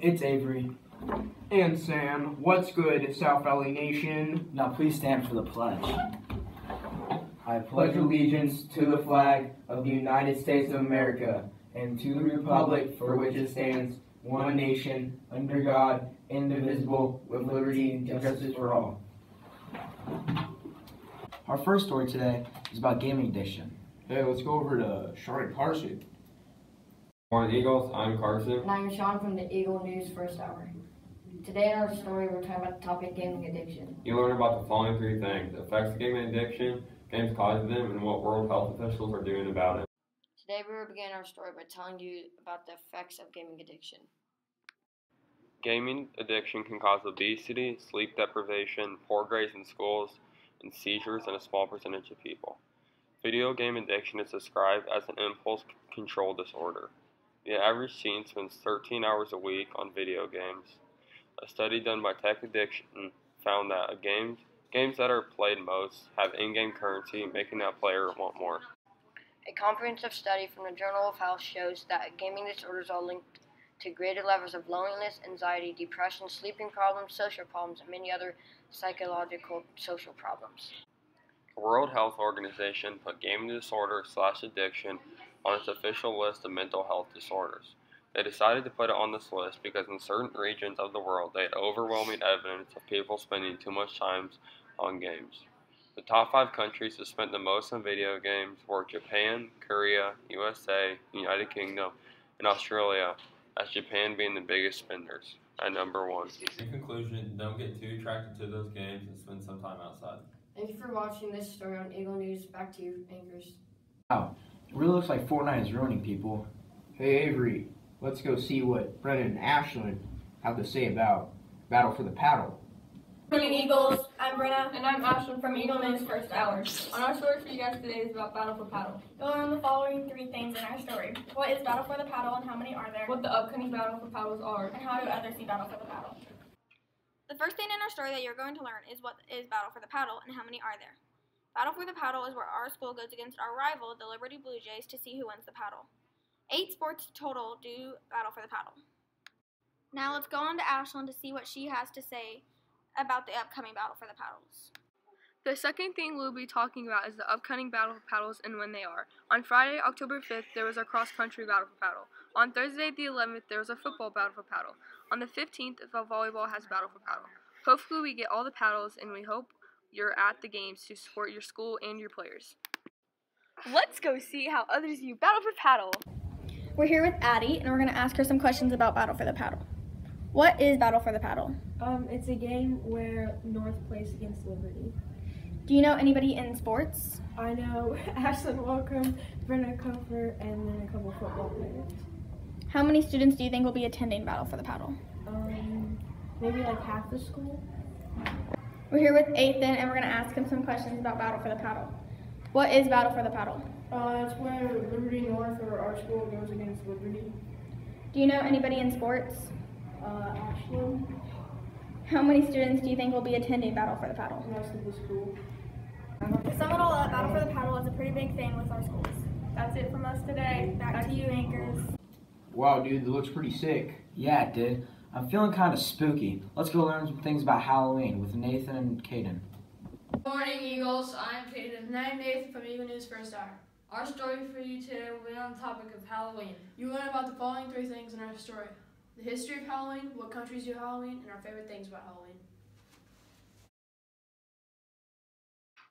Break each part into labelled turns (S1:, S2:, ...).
S1: it's Avery.
S2: And Sam, what's good, South Valley Nation?
S1: Now please stand for the pledge.
S2: I pledge allegiance to the flag of the United States of America and to the republic for which it stands, one nation, under God, indivisible, with liberty and justice for all.
S1: Our first story today is about gaming addiction.
S2: Hey, let's go over to Sean and Carson.
S3: Morning Eagles, I'm Carson.
S4: And I'm Sean from the Eagle News First Hour. Today in our story, we're talking about the topic gaming addiction.
S3: You learn about the following three things: effects of gaming addiction, games causing them, and what world health officials are doing about it.
S4: Today we will begin our story by telling you about the effects of gaming addiction.
S3: Gaming addiction can cause obesity, sleep deprivation, poor grades in schools, and seizures in a small percentage of people. Video game addiction is described as an impulse control disorder. The average teen spends 13 hours a week on video games. A study done by Tech Addiction found that games that are played most have in-game currency, making that player want more.
S4: A comprehensive study from the Journal of Health shows that gaming disorders are linked to greater levels of loneliness, anxiety, depression, sleeping problems, social problems, and many other psychological social problems.
S3: The World Health Organization put gaming disorder/addiction on its official list of mental health disorders. They decided to put it on this list because in certain regions of the world they had overwhelming evidence of people spending too much time on games. The top 5 countries that spent the most on video games were Japan, Korea, USA, United Kingdom, and Australia, as Japan being the biggest spenders at number 1.
S5: In conclusion, don't get too attracted to those games and spend some time outside.
S4: Thank you for watching this story on Eagle News. Back to you, anchors.
S1: Wow, it really looks like Fortnite is ruining people.
S2: Hey, Avery, let's go see what Brennan and Ashlyn have to say about Battle for the Paddle.
S6: Good morning, Eagles. I'm Brenna. And I'm Ashlyn from Eagle News First Hour. On our story for you guys today is about Battle for Paddle. You'll learn the following 3 things in our story. What is Battle for the Paddle and how many are there? What the upcoming Battle for Paddles are. And how do others see Battle for the Paddle?
S7: The first thing in our story that you're going to learn is what is Battle for the Paddle and how many are there. Battle for the Paddle is where our school goes against our rival, the Liberty Blue Jays, to see who wins the paddle. 8 sports total do Battle for the Paddle. Now let's go on to Ashlyn to see what she has to say about the upcoming Battle for the Paddles.
S8: The second thing we'll be talking about is the upcoming Battle for Paddles and when they are. On Friday, October 5th, there was a cross-country Battle for Paddle. On Thursday, the 11th, there was a football Battle for Paddle. On the 15th, the volleyball has Battle for Paddle. Hopefully we get all the paddles, and we hope you're at the games to support your school and your players.
S9: Let's go see how others view Battle for Paddle.
S10: We're here with Addie, and we're going to ask her some questions about Battle for the Paddle. What is Battle for the Paddle?
S11: It's a game where North plays against Liberty.
S10: Do you know anybody in sports?
S11: I know Ashlyn Welcome, Brenna Comfort, and then a couple football players.
S10: How many students do you think will be attending Battle for the Paddle?
S11: Maybe like half the school.
S10: We're here with Ethan, and we're going to ask him some questions about Battle for the Paddle. What is Battle for the Paddle?
S11: It's where Liberty North, or our school, goes against Liberty.
S10: Do you know anybody in sports?
S11: Ashlyn.
S10: How many students do you think will be attending Battle for the Paddle?
S11: Most of the school.
S6: To sum it all up, Battle for the Paddle is a pretty big thing with our schools. That's it from us today. Back to you, anchors.
S2: Wow, dude, that looks pretty sick.
S1: Yeah, it did. I'm feeling kind of spooky. Let's go learn some things about Halloween with Nathan and CADEN.
S12: Good morning, Eagles. I'm CADEN. And I'm Nathan from Eagle News First Hour. Our story for you today will be on the topic of Halloween. You learn about the following 3 things in our story: the history of Halloween, what countries do Halloween, and our favorite things about Halloween.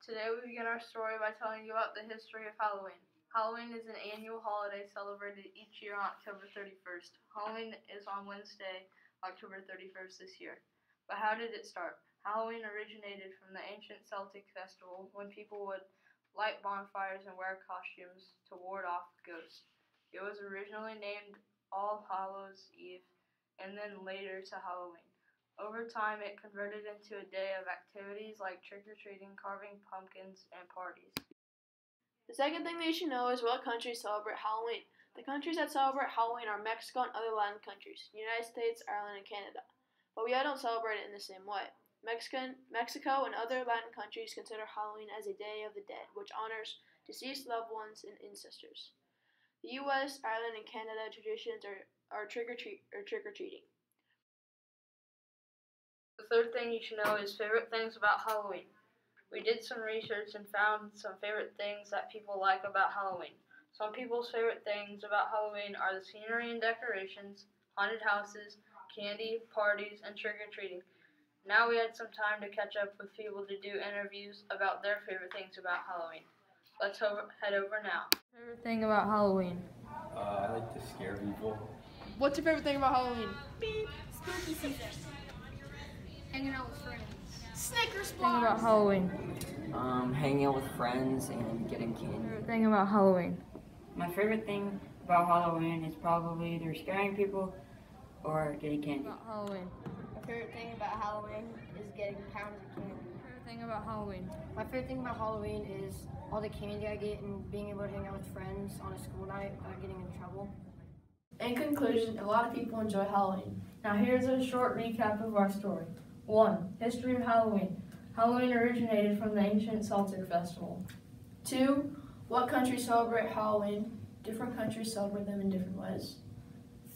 S13: Today we begin our story by telling you about the history of Halloween. Halloween is an annual holiday celebrated each year on October 31st. Halloween is on Wednesday, October 31st this year. But how did it start? Halloween originated from the ancient Celtic festival when people would light bonfires and wear costumes to ward off ghosts. It was originally named All Hallows Eve and then later to Halloween. Over time, it converted into a day of activities like trick-or-treating, carving pumpkins, and parties.
S14: The second thing that you should know is what countries celebrate Halloween. The countries that celebrate Halloween are Mexico and other Latin countries, the United States, Ireland, and Canada. But we all don't celebrate it in the same way. Mexico and other Latin countries consider Halloween as a Day of the Dead, which honors deceased loved ones and ancestors. The U.S., Ireland, and Canada traditions are trick-or-treating.
S13: The third thing you should know is favorite things about Halloween. We did some research and found some favorite things that people like about Halloween. Some people's favorite things about Halloween are the scenery and decorations, haunted houses, candy, parties, and trick-or-treating. Now we had some time to catch up with people to do interviews about their favorite things about Halloween. Let's head over now. Favorite thing about Halloween?
S5: I like to scare people.
S12: What's your favorite thing about Halloween?
S6: Beep. Spooky season. Hanging out with friends. Snickers
S13: Thing about Halloween?
S2: Hanging out with friends and getting candy.
S13: Favorite thing about Halloween?
S15: My favorite thing about Halloween is probably either scaring people or getting candy.
S13: About Halloween?
S4: My favorite thing about Halloween is getting pounds of candy.
S13: Favorite thing about Halloween?
S4: My favorite thing about Halloween is all the candy I get and being able to hang out with friends on a school night without getting in trouble.
S12: In conclusion, a lot of people enjoy Halloween. Now here's a short recap of our story. 1. History of Halloween. Halloween originated from the ancient Celtic festival. 2. What countries celebrate Halloween? Different countries celebrate them in different ways.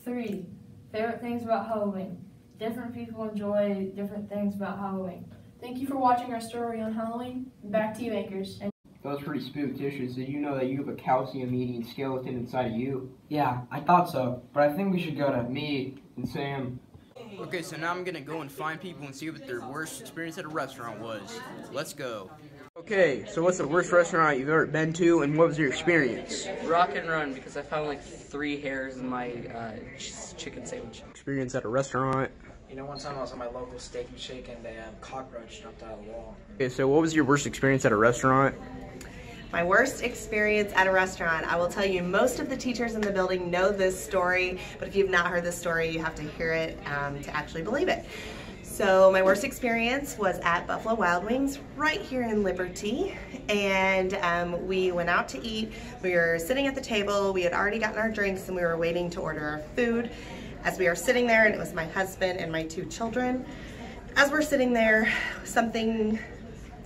S12: 3. Favorite things about Halloween. Different people enjoy different things about Halloween. Thank you for watching our story on Halloween. Back to you, Anchors.
S2: That was pretty spookstitious. Did you know that you have a calcium-eating skeleton inside of you?
S1: Yeah, I thought so, but I think we should go to
S2: Me and Sam.
S16: Okay, so now I'm gonna go and find people and see what their worst experience at a restaurant was. Let's go. Okay, so what's the worst restaurant you've ever been to, and what was your experience?
S17: Rock and Run, because I found like 3 hairs in my chicken sandwich.
S16: Experience at a restaurant.
S18: You know, one time I was at my local Steak and Shake and a cockroach jumped out of the wall.
S16: Okay, so what was your worst experience at a restaurant?
S19: My worst experience at a restaurant. I will tell you, most of the teachers in the building know this story, but if you've not heard this story, you have to hear it to actually believe it. So my worst experience was at Buffalo Wild Wings right here in Liberty, and we went out to eat. We were sitting at the table, we had already gotten our drinks, and we were waiting to order our food. As we were sitting there, and it was my husband and my 2 children, as we're sitting there, something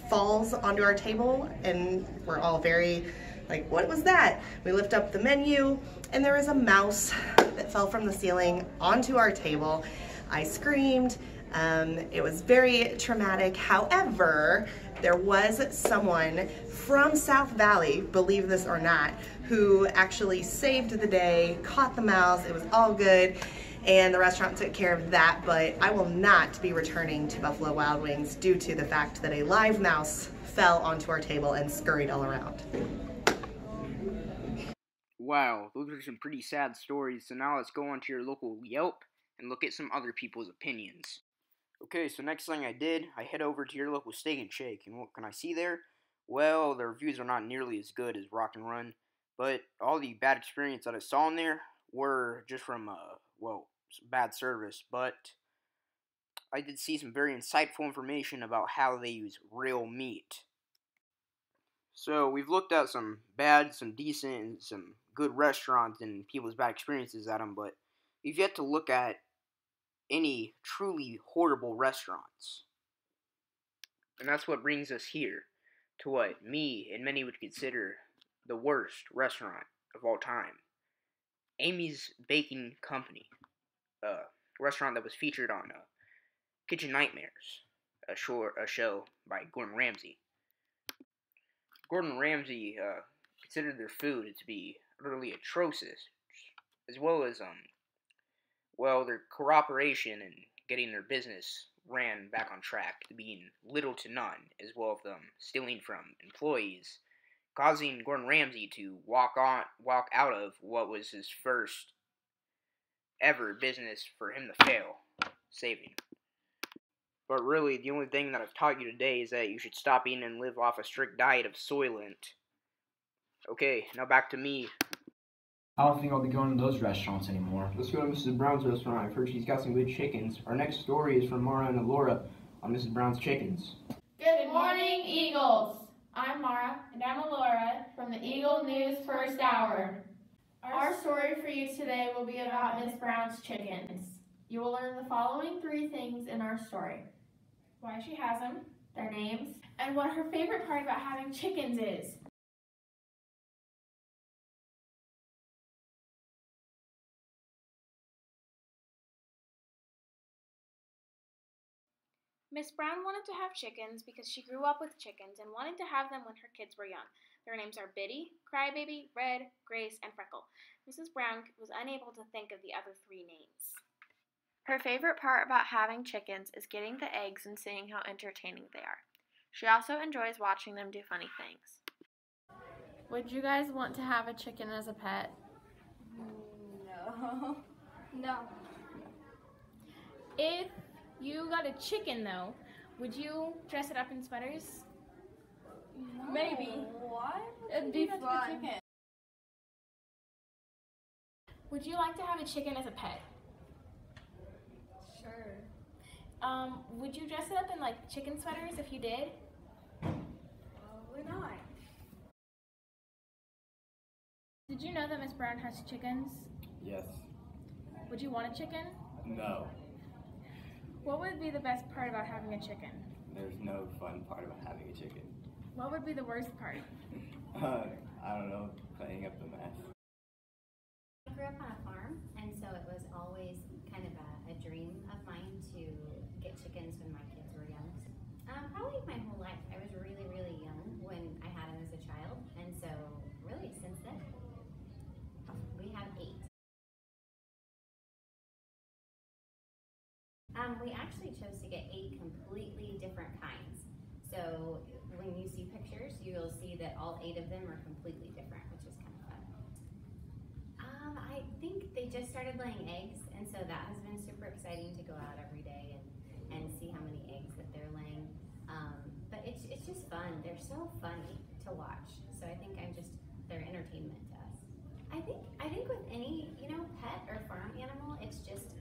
S19: falls onto our table, and we're all very like, what was that? We lift up the menu, and there was a mouse that fell from the ceiling onto our table. I screamed. It was very traumatic. However, there was someone from South Valley, believe this or not, who actually saved the day, caught the mouse. It was all good, and the restaurant took care of that, but I will not be returning to Buffalo Wild Wings due to the fact that a live mouse fell onto our table and scurried all around.
S16: Wow, those are some pretty sad stories, so now let's go on to your local Yelp and look at some other people's opinions. Okay, so next thing I did, I head over to your local Steak and Shake, and what can I see there? Well, the reviews are not nearly as good as Rock and Run, but all the bad experience that I saw in there were just from, bad service, but I did see some very insightful information about how they use real meat. So, we've looked at some bad, some decent, and some good restaurants and people's bad experiences at them, but we've yet to look at any truly horrible restaurants. And that's what brings us here, to what me and many would consider the worst restaurant of all time. Amy's Baking Company, a restaurant that was featured on Kitchen Nightmares, a show by Gordon Ramsay. Gordon Ramsay considered their food to be utterly atrocious, as well as their cooperation in getting their business ran back on track to being little to none, as well as them stealing from employees, causing Gordon Ramsay to walk out of what was his first ever business for him to fail, saving. But really, the only thing that I've taught you today is that you should stop eating and live off a strict diet of Soylent. Okay, now back to me.
S1: I don't think I'll be going to those restaurants anymore.
S2: Let's go to Mrs. Brown's restaurant. I've heard she's got some good chickens. Our next story is from Mara and Laura on Mrs. Brown's chickens.
S10: Good morning, Eagles. I'm Mara. And I'm Laura from the Eagle News First Hour. Our story for you today will be about Miss Brown's chickens. You will learn the following 3 things in our story: why she has them, their names, and what her favorite part about having chickens is.
S20: Miss Brown wanted to have chickens because she grew up with chickens and wanted to have them when her kids were young. Their names are Biddy, Crybaby, Red, Grace, and Freckle. Mrs. Brown was unable to think of the other 3 names. Her favorite part about having chickens is getting the eggs and seeing how entertaining they are. She also enjoys watching them do funny things.
S10: Would you guys want to have a chicken as a pet?
S6: No. No.
S10: If you got a chicken, though, would you dress it up in sweaters?
S6: No.
S12: Maybe.
S6: Why?
S12: It'd be fun.
S10: Would you like to have a chicken as a pet?
S6: Sure.
S10: Would you dress it up in like chicken sweaters if you did?
S6: Probably not.
S10: Did you know that Miss Brown has chickens?
S21: Yes.
S10: Would you want a chicken?
S21: No.
S10: What would be the best part about having a chicken?
S21: There's no fun part about having a chicken.
S10: What would be the worst part?
S21: I don't know, cleaning up the mess.
S22: I grew up on a farm, and so it was always kind of a dream of mine to get chickens when my kids were young. Probably my whole life. I was really, really young when I had them as a child, and so really since then, we have 8. We actually chose to get 8 completely different kinds. So when you see pictures, you'll see that all 8 of them are completely different, which is kind of fun. I think they just started laying eggs, and so that has been super exciting to go out every day and see how many eggs that they're laying. But it's just fun. They're so funny to watch. So I think they're entertainment to us. I think with any, pet or farm animal, it's just,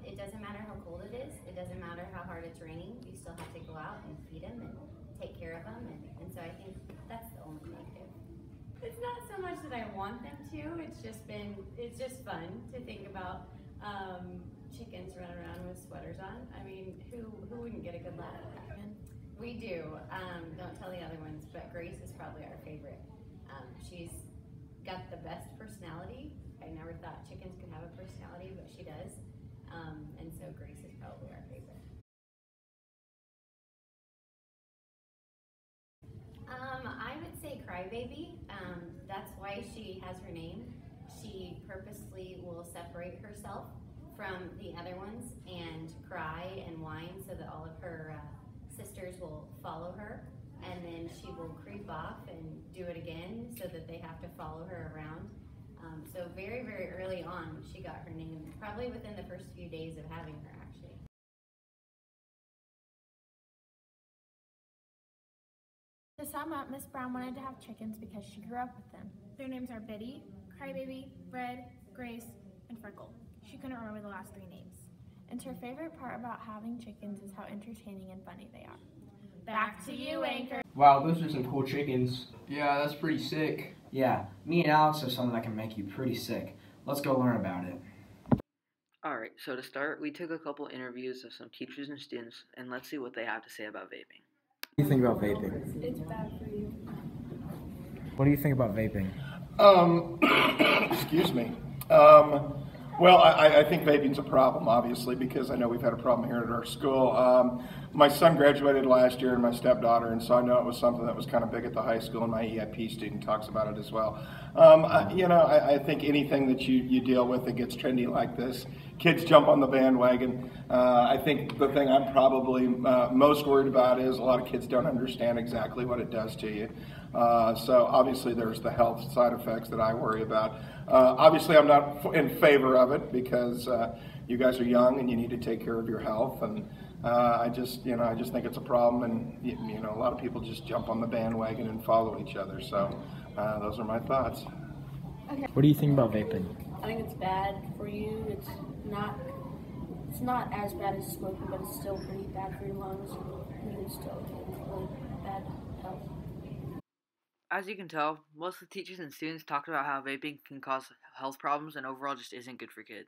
S22: it doesn't matter how cold it is. It doesn't matter how hard it's raining. You still have to go out and feed them and take care of them. And so I think that's the only negative. It's not so much that I want them to. It's just fun to think about chickens running around with sweaters on. I mean, who wouldn't get a good laugh at that? We do. Don't tell the other ones, but Grace is probably our favorite. She's got the best personality. I never thought chickens could have a personality, but she does. And so Grace is probably our favorite. I would say Crybaby. That's why she has her name. She purposely will separate herself from the other ones and cry and whine so that all of her sisters will follow her, and then she will creep off and do it again so that they have to follow her around. So very, very early on, she got her name, probably within the first few days of having her, actually.
S10: To sum up, Miss Brown wanted to have chickens because she grew up with them. Their names are Biddy, Crybaby, Red, Grace, and Freckle. She couldn't remember the last 3 names. And her favorite part about having chickens is how entertaining and funny they are. Back to you, Anchor.
S2: Wow, those are some cool chickens.
S1: Yeah, that's pretty sick.
S2: Yeah, me and Alex have something that can make you pretty sick. Let's go learn about it.
S17: Alright, so to start, we took a couple interviews of some teachers and students, and let's see what they have to say about vaping.
S1: What do you think about vaping?
S11: It's bad for you.
S1: What do you think about vaping?
S23: Excuse me. Well, I think vaping's a problem, obviously, because I know we've had a problem here at our school. My son graduated last year and my stepdaughter, and so I know it was something that was kind of big at the high school, and my EIP student talks about it as well. I think anything that you deal with that gets trendy like this, kids jump on the bandwagon. I think the thing I'm probably most worried about is a lot of kids don't understand exactly what it does to you. So obviously there's the health side effects that I worry about. Obviously I'm not in favor of it because you guys are young and you need to take care of your health, and I just think it's a problem, and a lot of people just jump on the bandwagon and follow each other. So those are my thoughts.
S11: Okay.
S1: What do you think about vaping?
S11: I think it's bad for you. It's not as bad as smoking, but it's still pretty bad for your lungs. And it's still really bad health.
S17: As you can tell, most of the teachers and students talked about how vaping can cause health problems and overall just isn't good for kids.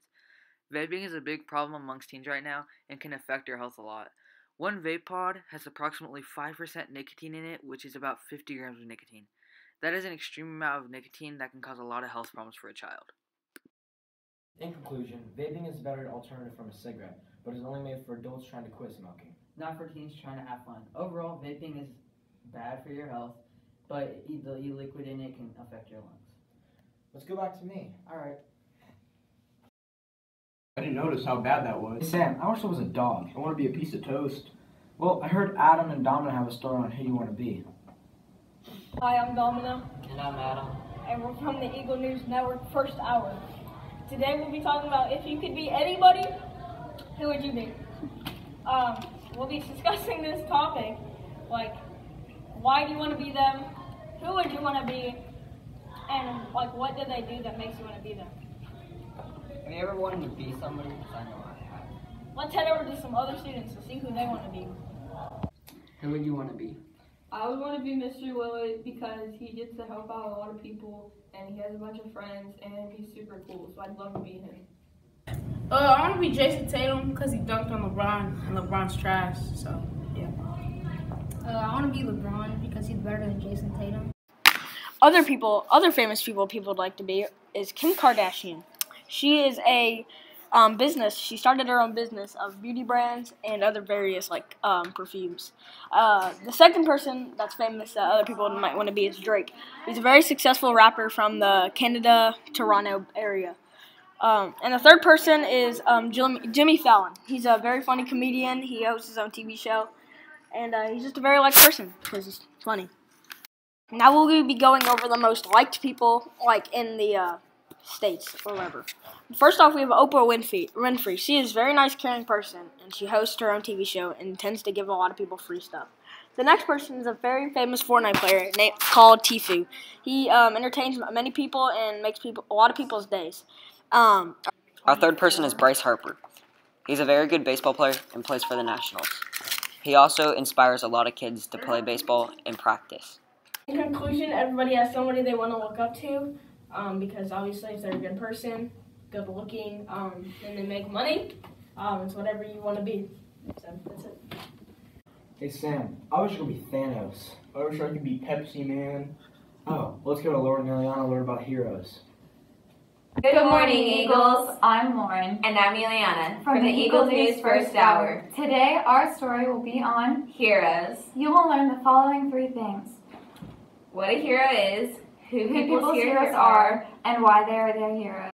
S17: Vaping is a big problem amongst teens right now and can affect your health a lot. One vape pod has approximately 5% nicotine in it, which is about 50 grams of nicotine. That is an extreme amount of nicotine that can cause a lot of health problems for a child.
S1: In conclusion, vaping is a better alternative from a cigarette, but is only made for adults trying to quit smoking.
S17: not for teens trying to have fun. Overall, vaping is bad for your health, but the e-liquid in it can affect your lungs.
S1: Let's go back to me.
S17: All right.
S2: I didn't notice how bad that was.
S1: Hey Sam, I wish I was a dog.
S2: I want to be a piece of toast.
S1: Well, I heard Adam and Domino have a story on who you want to be.
S6: Hi, I'm Domino.
S17: And I'm Adam.
S6: And we're from the Eagle News Network First Hour. Today we'll be talking about if you could be anybody, who would you be? We'll be discussing this topic, like why do you want to be them, who would you want to be, and like what do they do that makes you want to be them?
S17: Have you ever wanted to be somebody? I know I have.
S6: Let's head over to some other students to see who they want to be.
S17: Who would you want to be?
S6: I would want to be Mr. Willett because he gets to help out a lot of people and he has a bunch of friends and he's super cool, so I'd love to be him.
S3: I want to be Jason Tatum because he dunked on LeBron and LeBron's trash, so yeah.
S7: I want to be LeBron because he's better than Jason Tatum.
S9: Other famous people would like to be is Kim Kardashian. She is a business. She started her own business of beauty brands and other various perfumes. The second person that's famous that other people might want to be is Drake. He's a very successful rapper from the Canada, Toronto area. And the third person is Jimmy Fallon. He's a very funny comedian. He hosts his own TV show. And he's just a very liked person because he's funny. Now we'll be going over the most liked people in the States or whatever. First off, we have Oprah Winfrey. She is a very nice, caring person, and she hosts her own TV show and tends to give a lot of people free stuff. The next person is a very famous Fortnite player called Tfue. He entertains many people and makes a lot of people's days.
S8: Our third person is Bryce Harper. He's a very good baseball player and plays for the Nationals. He also inspires a lot of kids to play baseball and practice.
S6: In conclusion, everybody has somebody they want to look up to because obviously if they're a good person, good looking, and they make money, it's whatever you want to be. So that's it.
S1: Hey Sam, I wish I could be Thanos.
S2: I wish I could be Pepsi Man.
S1: Oh, let's go to Lauren and Arianna learn about heroes.
S24: Good morning, Eagles. I'm Lauren. And I'm Aaliyah from the Eagle News First Hour. Today, our story will be on heroes. You will learn the following 3 things: what a hero is, who people's heroes are, and why they are their heroes.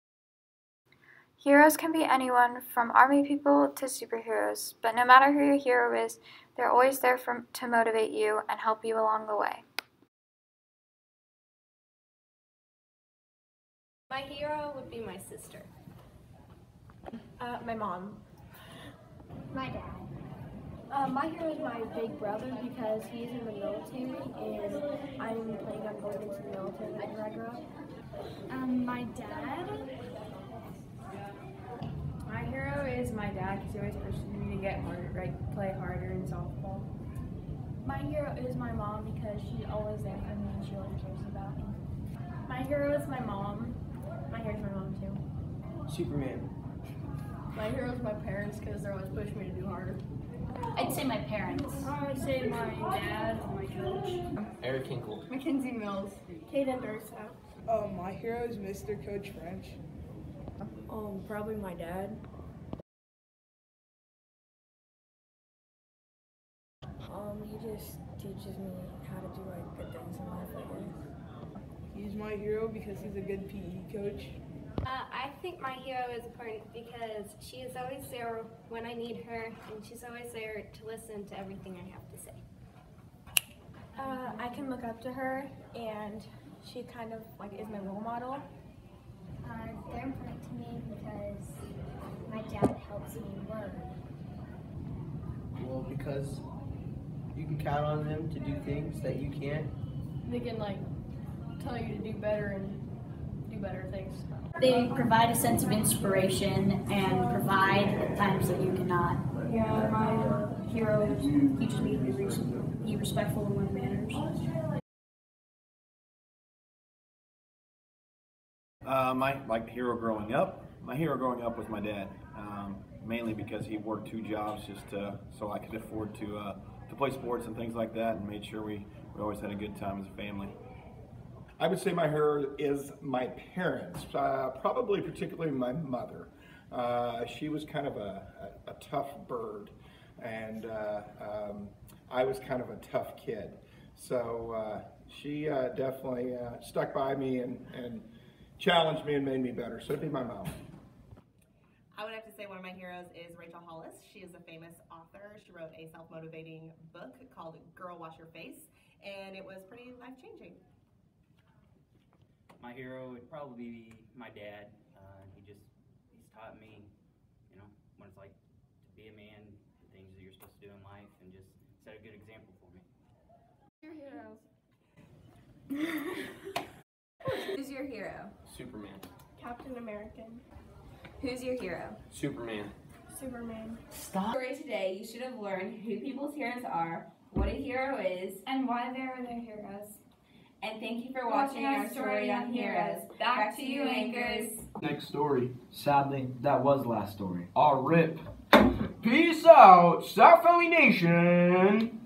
S25: Heroes can be anyone from army people to superheroes, but no matter who your hero is, they're always there to motivate you and help you along the way.
S26: My hero would be my sister. My mom.
S7: My dad. My hero is my big brother because he's in the military and I'm planning on going into the military after I grow up.
S27: My dad. My hero is my dad because he always pushes me to get harder, play harder in softball.
S7: My hero is my mom because she's always there for me and she always cares about me.
S6: My hero is my mom. My hero is my mom too.
S2: Superman.
S6: My hero is my parents because they're always pushing me to do harder.
S7: I'd say my parents.
S6: I'd say my dad, my coach.
S2: Eric Hinkle.
S6: Mackenzie Mills. CADEN Dursa.
S28: My hero is Mr. Coach French.
S6: Probably my dad. He just teaches me how to do good things in life, I guess.
S28: He's my hero because he's a good PE coach.
S26: I think my hero is important because she is always there when I need her, and she's always there to listen to everything I have to say.
S6: I can look up to her, and she kind of is my role model.
S7: They're important to me because my dad helps me learn.
S2: Well, because you can count on them to do things that you can't.
S6: They can tell you to do better and do better things.
S7: They provide a sense of inspiration and provide at times that you cannot.
S6: Yeah, my hero teaches me to be respectful of my manners.
S29: My hero growing up. My hero growing up was my dad, mainly because he worked 2 jobs just so I could afford to play sports and things like that, and made sure we always had a good time as a family.
S23: I would say my hero is my parents, probably particularly my mother. She was kind of a tough bird, and I was kind of a tough kid. So she definitely stuck by me and challenged me and made me better. So it'd be my mom.
S4: I would have to say one of my heroes is Rachel Hollis. She is a famous author. She wrote a self-motivating book called Girl Wash Your Face, and it was pretty life-changing.
S5: My hero would probably be my dad. He's taught me, you know, what it's like to be a man, the things that you're supposed to do in life, and just set a good example for me.
S6: Your hero.
S24: Who's your hero?
S13: Superman.
S6: Captain American.
S24: Who's your hero?
S13: Superman.
S6: Superman.
S24: Stop. Story today, you should have learned who people's heroes are, what a hero is,
S25: and why they are their heroes.
S24: And thank you for watching our story on heroes. Back to you, anchors.
S1: Next story. Sadly, that was the last story.
S2: Rip. Peace out, South Philly Nation.